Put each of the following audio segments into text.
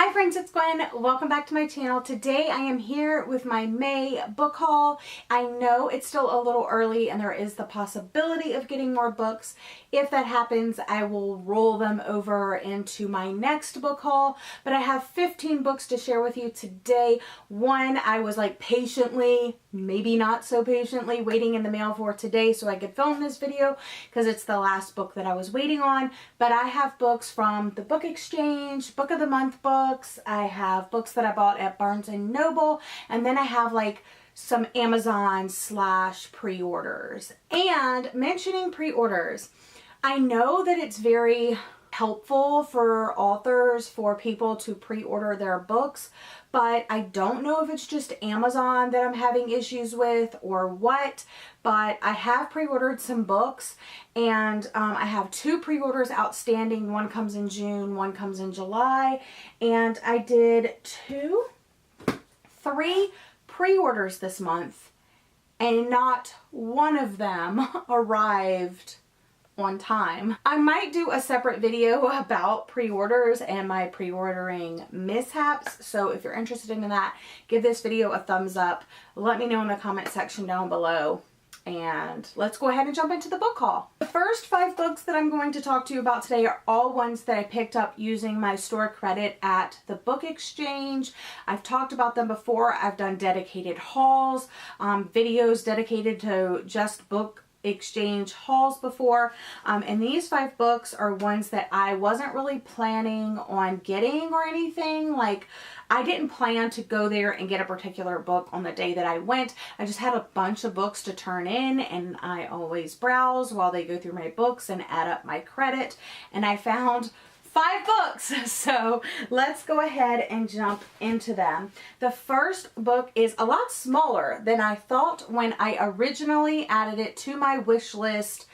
Hi friends, it's Gwen. Welcome back to my channel. Today I am here with my May book haul. I know it's still a little early and there is the possibility of getting more books. If that happens, I will roll them over into my next book haul. But I have 15 books to share with you today. One I was like patiently, maybe not so patiently, waiting in the mail for today so I could film this video because it's the last book that I was waiting on. But I have books from the Book Exchange, Book of the Month books. I have books that I bought at Barnes & Noble, and then I have like some Amazon / pre-orders. And mentioning pre-orders, I know that it's very helpful for authors, for people to pre-order their books, but I don't know if it's just Amazon that I'm having issues with or what, but I have pre-ordered some books and I have 2 pre-orders outstanding. One comes in June, one comes in July, and I did 3 pre-orders this month and not one of them arrived on time. I might do a separate video about pre-orders and my pre-ordering mishaps, so if you're interested in that, give this video a thumbs up. Let me know in the comment section down below, and let's go ahead and jump into the book haul. The first 5 books that I'm going to talk to you about today are all ones that I picked up using my store credit at the Book Exchange. I've talked about them before. I've done dedicated hauls, videos dedicated to just Book Exchange hauls before, and these 5 books are ones that I wasn't really planning on getting or anything. Like, I didn't plan to go there and get a particular book on the day that I went. I just had a bunch of books to turn in, and I always browse while they go through my books and add up my credit, and I found 5 books. So let's go ahead and jump into them. The first book is a lot smaller than I thought when I originally added it to my wish list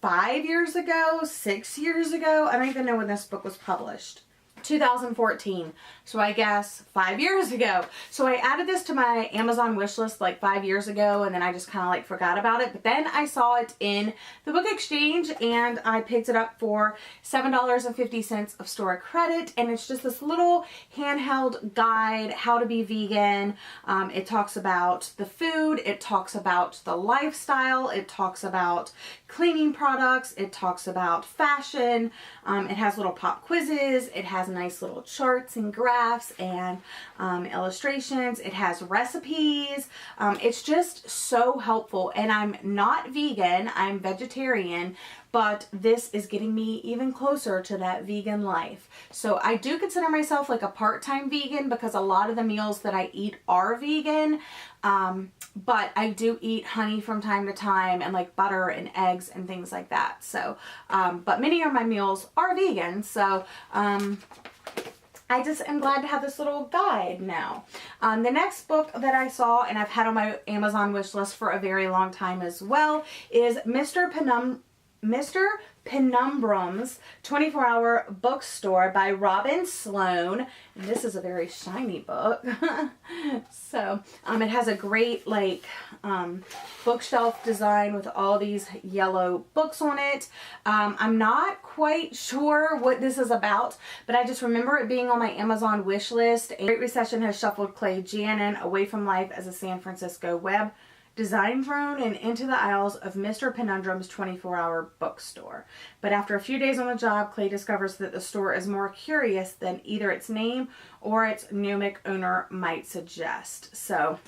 5 years ago, 6 years ago. I don't even know when this book was published. 2014, so I guess 5 years ago. So I added this to my Amazon wish list like 5 years ago, and then I just kind of like forgot about it. But then I saw it in the Book Exchange and I picked it up for $7.50 of store credit, and it's just this little handheld guide, how to be vegan. It talks about the food, it talks about the lifestyle, it talks about cleaning products, it talks about fashion, it has little pop quizzes, it has nice little charts and graphs and illustrations. It has recipes. It's just so helpful, and I'm not vegan, I'm vegetarian, but this is getting me even closer to that vegan life. So I do consider myself like a part-time vegan because a lot of the meals that I eat are vegan, but I do eat honey from time to time and like butter and eggs and things like that. So, but many of my meals are vegan, so I just am glad to have this little guide now. The next book that I saw, and I've had on my Amazon wish list for a very long time as well, is Mr. Penumbrum's 24-Hour Bookstore by Robin Sloan. And this is a very shiny book. So it has a great like bookshelf design with all these yellow books on it. I'm not quite sure what this is about, but I just remember it being on my Amazon wish list. A Great Recession has shuffled Clay Janin away from life as a San Francisco web design drone and into the aisles of Mr. Penumbrum's 24-hour bookstore. But after a few days on the job, Clay discovers that the store is more curious than either its name or its pneumatic owner might suggest. So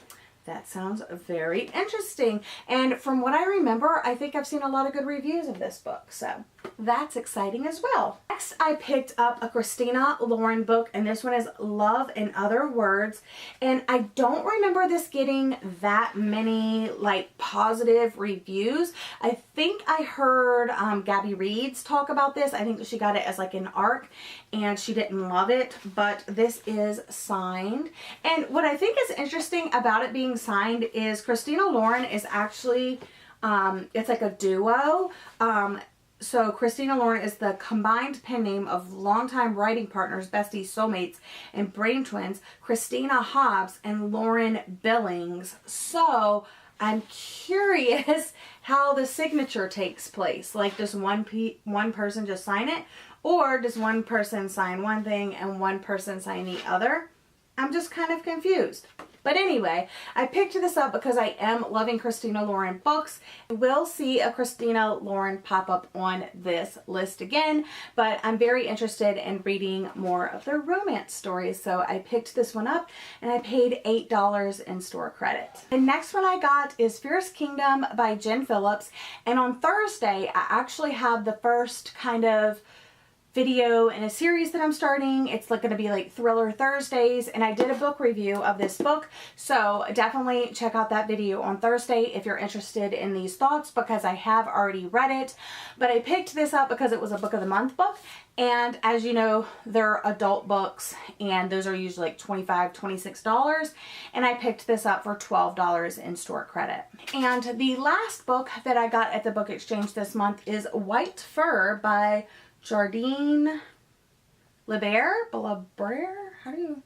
that sounds very interesting. And from what I remember, I think I've seen a lot of good reviews of this book. So that's exciting as well. Next, I picked up a Christina Lauren book, and this one is Love in Other Words. And I don't remember this getting that many like positive reviews. I think I heard Gabby Reed's talk about this. I think that she got it as like an ARC and she didn't love it, but this is signed. And what I think is interesting about it being signed is Christina Lauren is actually, it's like a duo. So Christina Lauren is the combined pen name of longtime writing partners, besties, soulmates, and brain twins, Christina Hobbs and Lauren Billings. So I'm curious how the signature takes place. Like, does one person just sign it, Or does one person sign one thing and one person sign the other? I'm just kind of confused. But anyway, I picked this up because I am loving Christina Lauren books. I will see a Christina Lauren pop up on this list again, but I'm very interested in reading more of their romance stories. So I picked this one up and I paid $8 in store credit. The next one I got is Fierce Kingdom by Jen Phillips. And on Thursday, I actually have the first kind of video in a series that I'm starting. It's going to be like Thriller Thursdays, and I did a book review of this book, so definitely check out that video on Thursday if you're interested in these thoughts, because I have already read it. But I picked this up because it was a book of the month book, and as you know, they're adult books and those are usually like $25, $26, and I picked this up for $12 in store credit. And the last book that I got at the book exchange this month is White Fur by Jardine Belabre? How do you?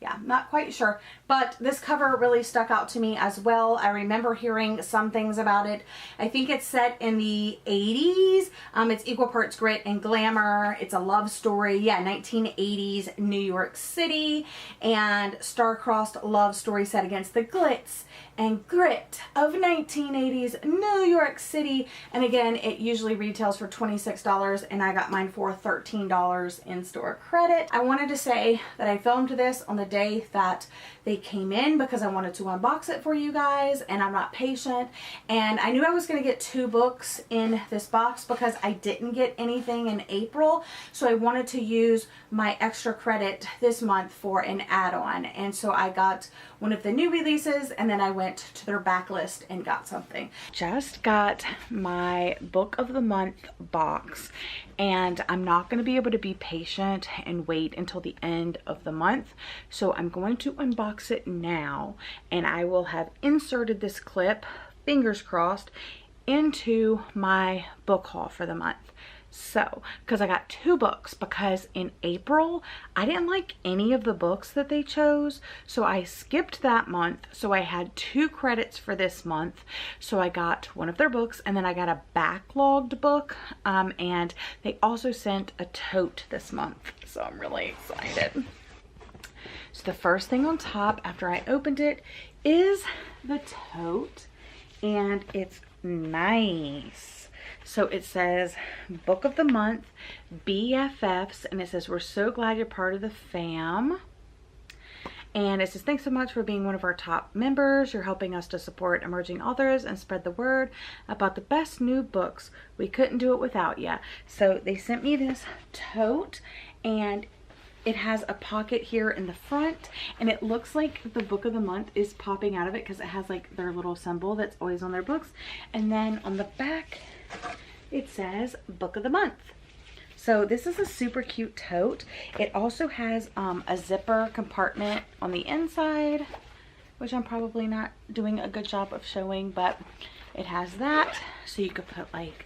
Yeah, not quite sure. But this cover really stuck out to me as well. I remember hearing some things about it. I think it's set in the 80s. It's equal parts grit and glamour. It's a love story. Yeah, 1980s New York City. And star-crossed love story set against the glitz and grit of 1980s New York City. And again, it usually retails for $26 and I got mine for $13 in store credit. I wanted to say that I filmed this on the day that they came in because I wanted to unbox it for you guys, and I'm not patient. And I knew I was going to get 2 books in this box because I didn't get anything in April, so I wanted to use my extra credit this month for an add-on. And so I got one of the new releases and then I went to their backlist and got something. Just got my book of the month box, and I'm not going to be able to be patient and wait until the end of the month, so I'm going to unbox it now, and I will have inserted this clip, fingers crossed, into my book haul for the month. So, because I got 2 books, because in April I didn't like any of the books that they chose, so I skipped that month. So I had 2 credits for this month. So I got one of their books, and then I got a backlogged book, and they also sent a tote this month, so I'm really excited. So the first thing on top after I opened it is the tote, and it's nice. So it says Book of the Month, BFFs, and it says, we're so glad you're part of the fam. And it says, thanks so much for being one of our top members. You're helping us to support emerging authors and spread the word about the best new books. We couldn't do it without you. So they sent me this tote, and it has a pocket here in the front, and it looks like the book of the month is popping out of it because it has like their little symbol that's always on their books. And then on the back, it says Book of the Month. So this is a super cute tote. It also has a zipper compartment on the inside, which I'm probably not doing a good job of showing, but it has that. So you could put like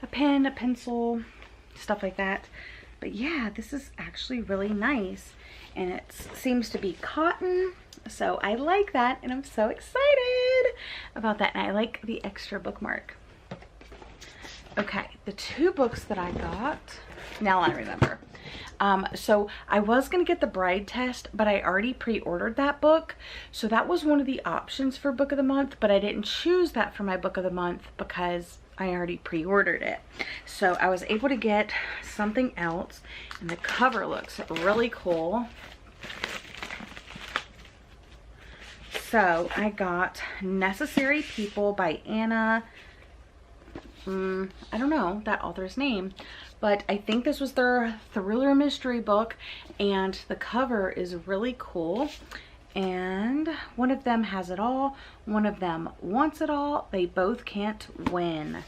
a pen, a pencil, stuff like that. But yeah, this is actually really nice, and it seems to be cotton, so I like that, and I'm so excited about that. And I like the extra bookmark. Okay, the 2 books that I got, now I remember. So I was going to get The Bride Test, but I already pre-ordered that book. So that was one of the options for Book of the Month, but I didn't choose that for my Book of the Month because I already pre-ordered it. So I was able to get something else, and the cover looks really cool. So I got Necessary People by Anna, I don't know that author's name, but I think this was their thriller mystery book, and the cover is really cool. And one of them has it all, one of them wants it all. They both can't win.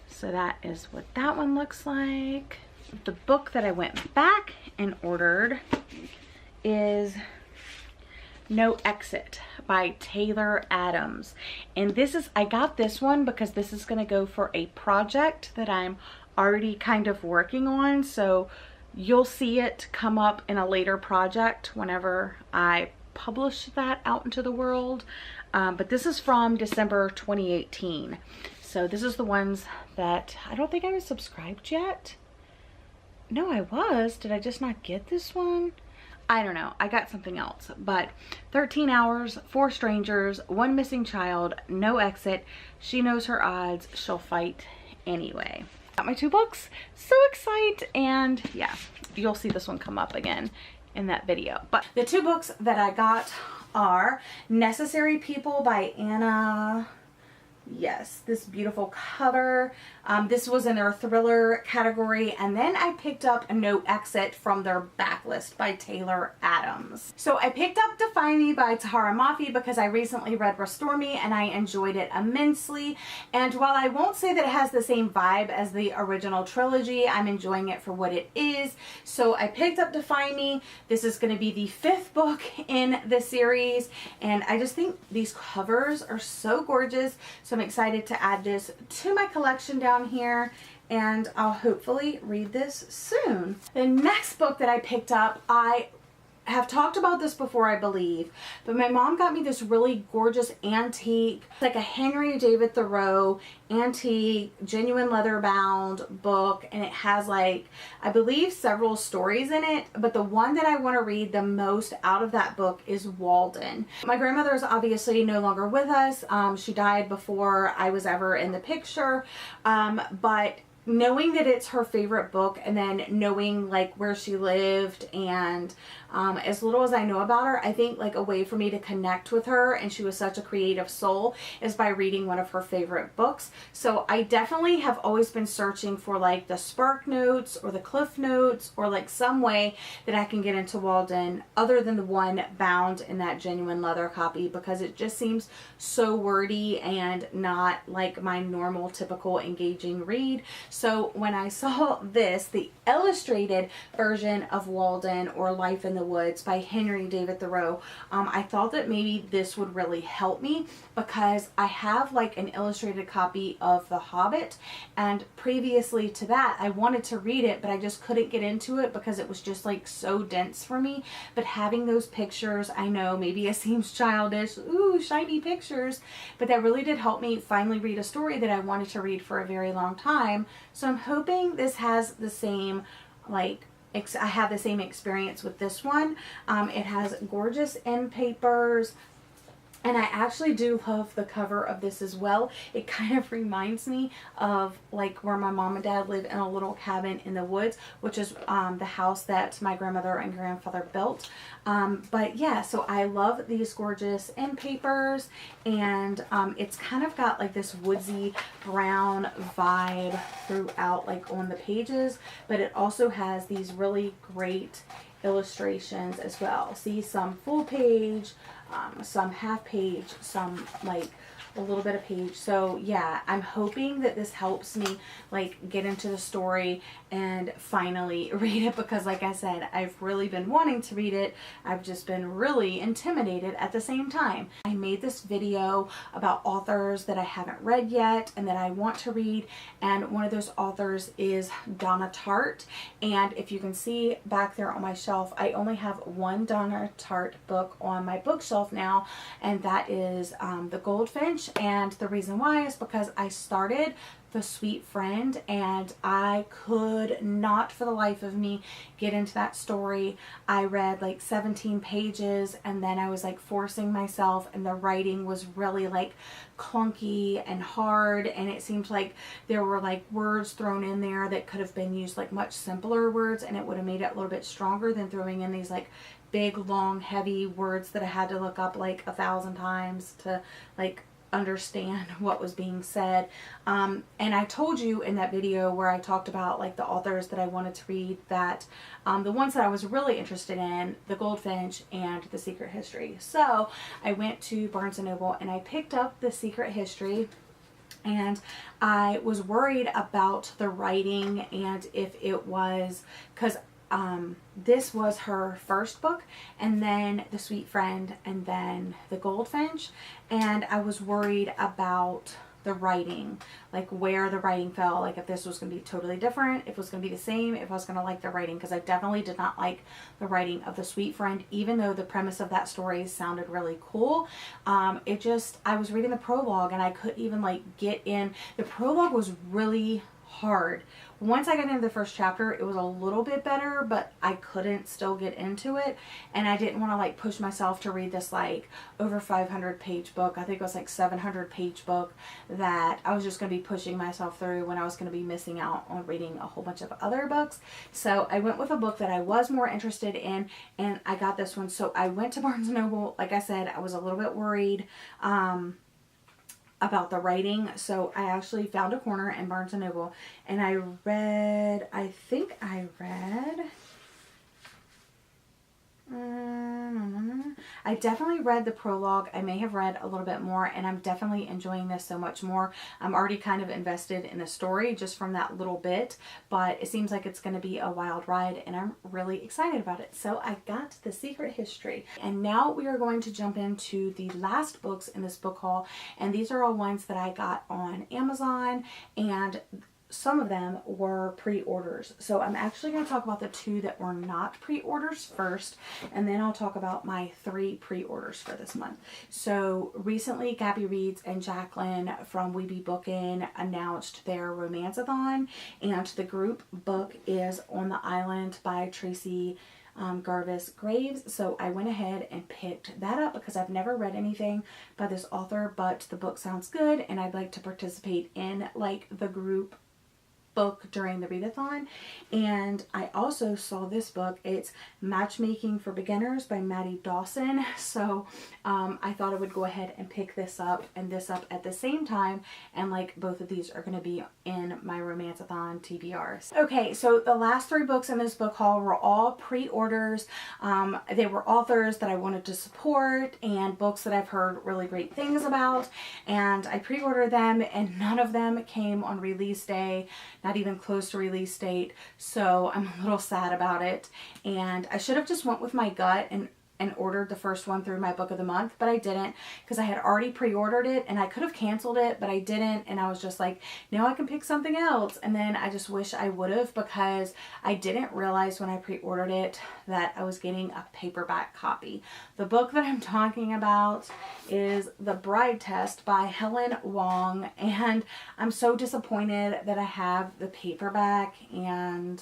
So that is what that one looks like. The book that I went back and ordered is No Exit by Taylor Adams. And this is, I got this one because this is going to go for a project that I'm already kind of working on. So you'll see it come up in a later project whenever I publish that out into the world. But this is from December 2018. So this is the ones that I don't think I was subscribed yet. No, I was. Did I just not get this one? I don't know. I got something else. But 13 hours, 4 strangers, 1 missing child, no exit. She knows her odds. She'll fight anyway. Got my 2 books. So excited. And yeah, you'll see this one come up again in that video. But the 2 books that I got are Necessary People by Anna. Yes, this beautiful cover. This was in their thriller category, and then I picked up No Exit from their backlist by Taylor Adams. So I picked up Define Me by Tahara Mafi because I recently read Restore Me and I enjoyed it immensely. And while I won't say that it has the same vibe as the original trilogy, I'm enjoying it for what it is. So I picked up Define Me. This is going to be the 5th book in the series, and I just think these covers are so gorgeous. So I'm excited to add this to my collection down here, and I'll hopefully read this soon. The next book that I picked up, I have talked about this before, I believe, but my mom got me this really gorgeous antique, like a Henry David Thoreau antique, genuine leather bound book, and it has like, I believe, several stories in it, but the one that I want to read the most out of that book is Walden. My grandmother is obviously no longer with us. She died before I was ever in the picture, but knowing that it's her favorite book, and then knowing like where she lived, and as little as I know about her, I think like a way for me to connect with her, and she was such a creative soul, is by reading one of her favorite books. So I definitely have always been searching for like the Spark Notes or the Cliff Notes, or like some way that I can get into Walden other than the one bound in that genuine leather copy, because it just seems so wordy and not like my normal typical engaging read. So when I saw this, the illustrated version of Walden, or Life in the Woods by Henry David Thoreau, I thought that maybe this would really help me, because I have like an illustrated copy of The Hobbit, and previously to that I wanted to read it, but I just couldn't get into it because it was just like so dense for me. But having those pictures, I know maybe it seems childish, ooh, shiny pictures, but that really did help me finally read a story that I wanted to read for a very long time. So I'm hoping this has the same, like, I have the same experience with this one. It has gorgeous end papers, and I actually do love the cover of this as well. It kind of reminds me of like where my mom and dad live, in a little cabin in the woods, which is the house that my grandmother and grandfather built. But yeah, so I love these gorgeous end papers, and it's kind of got like this woodsy brown vibe throughout, like on the pages, but it also has these really great illustrations as well. See, some full page, some half page, some like a little bit of page. So yeah, I'm hoping that this helps me like get into the story and finally read it, because like I said, I've really been wanting to read it. I've just been really intimidated at the same time. I made this video about authors that I haven't read yet and that I want to read, and one of those authors is Donna Tartt. And if you can see back there on my shelf, I only have one Donna Tartt book on my bookshelf now, and that is The Goldfinch. And the reason why is because I started The Sweet Friend, and I could not for the life of me get into that story. I read like 17 pages, and then I was like forcing myself, and the writing was really like clunky and hard, and it seemed like there were like words thrown in there that could have been used like much simpler words, and it would have made it a little bit stronger than throwing in these like big, long, heavy words that I had to look up like 1,000 times to like understand what was being said. And I told you in that video where I talked about like the authors that I wanted to read, that the ones that I was really interested in, The Goldfinch and The Secret History. So I went to Barnes & Noble and I picked up The Secret History, and I was worried about the writing and if it was, because this was her first book, and then The Sweet Friend, and then The Goldfinch, and I was worried about the writing, like where the writing fell, like if this was going to be totally different, if it was going to be the same, if I was going to like the writing, because I definitely did not like the writing of The Sweet Friend, even though the premise of that story sounded really cool. I was reading the prologue and I couldn't even like get in. The prologue was really hard. Once I got into the first chapter, it was a little bit better, but I couldn't still get into it, and I didn't want to like push myself to read this like over 500 page book. I think it was like 700 page book that I was just going to be pushing myself through when I was going to be missing out on reading a whole bunch of other books. So I went with a book that I was more interested in, and I got this one. So I went to Barnes & Noble. Like I said, I was a little bit worried about the writing, so I actually found a corner in Barnes & Noble, and I definitely read the prologue. I may have read a little bit more, and I'm definitely enjoying this so much more. I'm already kind of invested in the story just from that little bit, but it seems like it's going to be a wild ride, and I'm really excited about it. So I got The Secret History, and now we are going to jump into the last books in this book haul, and these are all ones that I got on Amazon, and some of them were pre-orders. So I'm actually going to talk about the 2 that were not pre-orders first, and then I'll talk about my 3 pre-orders for this month. So recently, Gabby Reeds and Jacqueline from We Be Bookin' announced their romance-a-thon, and the group book is On the Island by Tracy Garvis Graves. So I went ahead and picked that up because I've never read anything by this author, but the book sounds good, and I'd like to participate in like the group book during the readathon. And I also saw this book. It's Matchmaking for Beginners by Maddie Dawson. So I thought I would go ahead and pick this up and this up at the same time, and like both of these are going to be in my romance-a-thon TBRs. Okay, so the last 3 books in this book haul were all pre-orders. They were authors that I wanted to support and books that I've heard really great things about, and I pre-ordered them, and none of them came on release day, not even close to release date. So I'm a little sad about it, and I should have just went with my gut and ordered the first one through my book of the month, but I didn't because I had already pre-ordered it, and I could have canceled it, but I didn't, and I was just like, now I can pick something else. And then I just wish I would have, because I didn't realize when I pre-ordered it that I was getting a paperback copy. The book that I'm talking about is The Bride Test by Helen Wong, and I'm so disappointed that I have the paperback and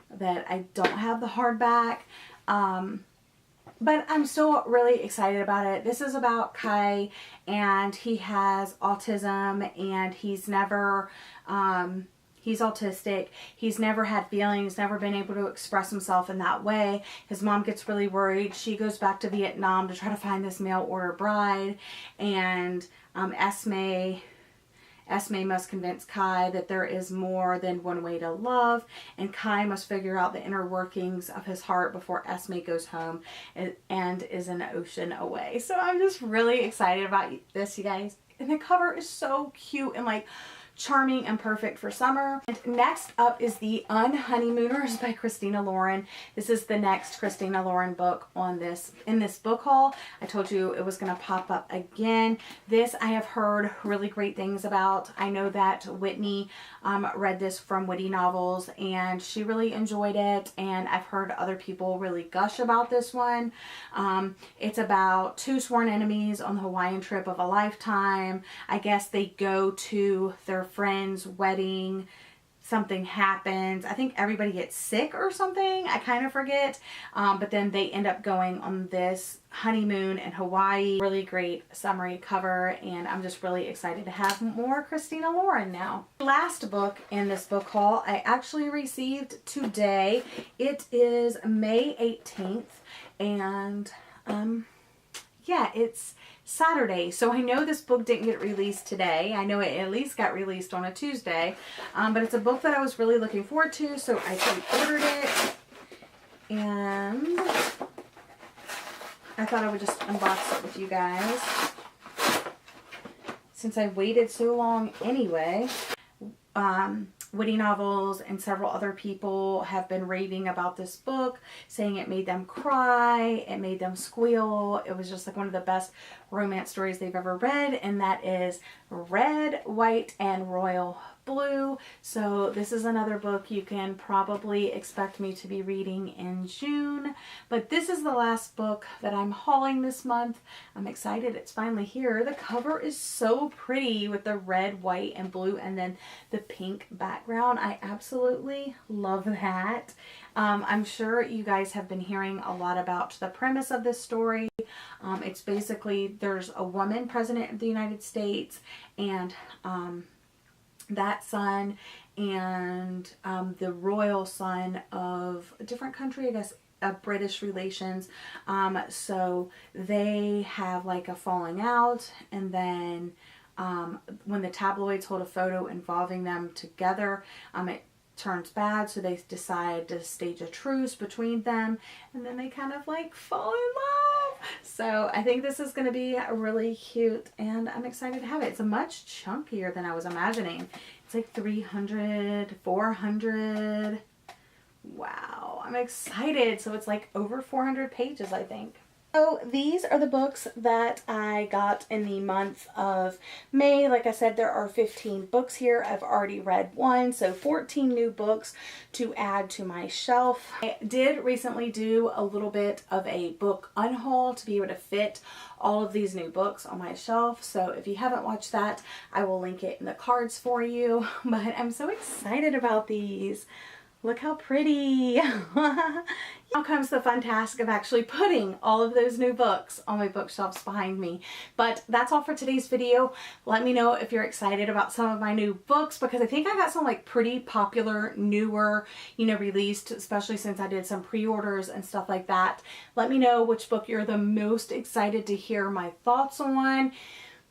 that I don't have the hardback. But I'm still really excited about it. This is about Kai, and he has autism, and he's autistic. He's never had feelings, never been able to express himself in that way. His mom gets really worried. She goes back to Vietnam to try to find this mail order bride, and Esme must convince Kai that there is more than one way to love, and Kai must figure out the inner workings of his heart before Esme goes home and is an ocean away. So I'm just really excited about this, you guys. And the cover is so cute and like charming and perfect for summer. And next up is The Unhoneymooners by Christina Lauren. This is the next Christina Lauren book in this book haul. I told you it was going to pop up again. This I have heard really great things about. I know that Whitney read this from Witty Novels, and she really enjoyed it, and I've heard other people really gush about this one. It's about 2 sworn enemies on the Hawaiian trip of a lifetime. I guess they go to their friend's wedding. Something happens. I think everybody gets sick or something. I kind of forget. But then they end up going on this honeymoon in Hawaii. Really great summary cover, and I'm just really excited to have more Christina Lauren now. Last book in this book haul I actually received today. It is May 18th, and yeah, it's Saturday, so I know this book didn't get released today. I know it at least got released on a Tuesday, but it's a book that I was really looking forward to, so I pre-ordered it, and I thought I would just unbox it with you guys since I waited so long anyway. Witty Novels and several other people have been raving about this book, saying it made them cry, it made them squeal. It was just like one of the best romance stories they've ever read, and that is Red, White, and Royal blue. So this is another book you can probably expect me to be reading in June. But this is the last book that I'm hauling this month. I'm excited it's finally here. The cover is so pretty with the red, white, and blue, and then the pink background. I absolutely love that. I'm sure you guys have been hearing a lot about the premise of this story. It's basically there's a woman president of the United States, and that son and the royal son of a different country, I guess, British relations. So they have like a falling out, and then when the tabloids hold a photo involving them together, it turns bad, so they decide to stage a truce between them, and then they kind of like fall in love. So I think this is going to be really cute, and I'm excited to have it. It's much chunkier than I was imagining. It's like 300, 400. Wow, I'm excited. So it's like over 400 pages, I think. So these are the books that I got in the month of May. Like I said, there are 15 books here. I've already read one, so 14 new books to add to my shelf. I did recently do a little bit of a book unhaul to be able to fit all of these new books on my shelf. So if you haven't watched that, I will link it in the cards for you. But I'm so excited about these. Look how pretty. Now comes the fun task of actually putting all of those new books on my bookshelves behind me. But that's all for today's video. Let me know if you're excited about some of my new books, because I think I got some like pretty popular, newer, released, especially since I did some pre-orders and stuff like that. Let me know which book you're the most excited to hear my thoughts on.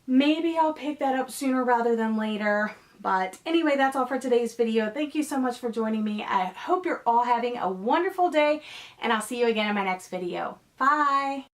Maybe I'll pick that up sooner rather than later. But anyway, that's all for today's video. Thank you so much for joining me. I hope you're all having a wonderful day, and I'll see you again in my next video. Bye!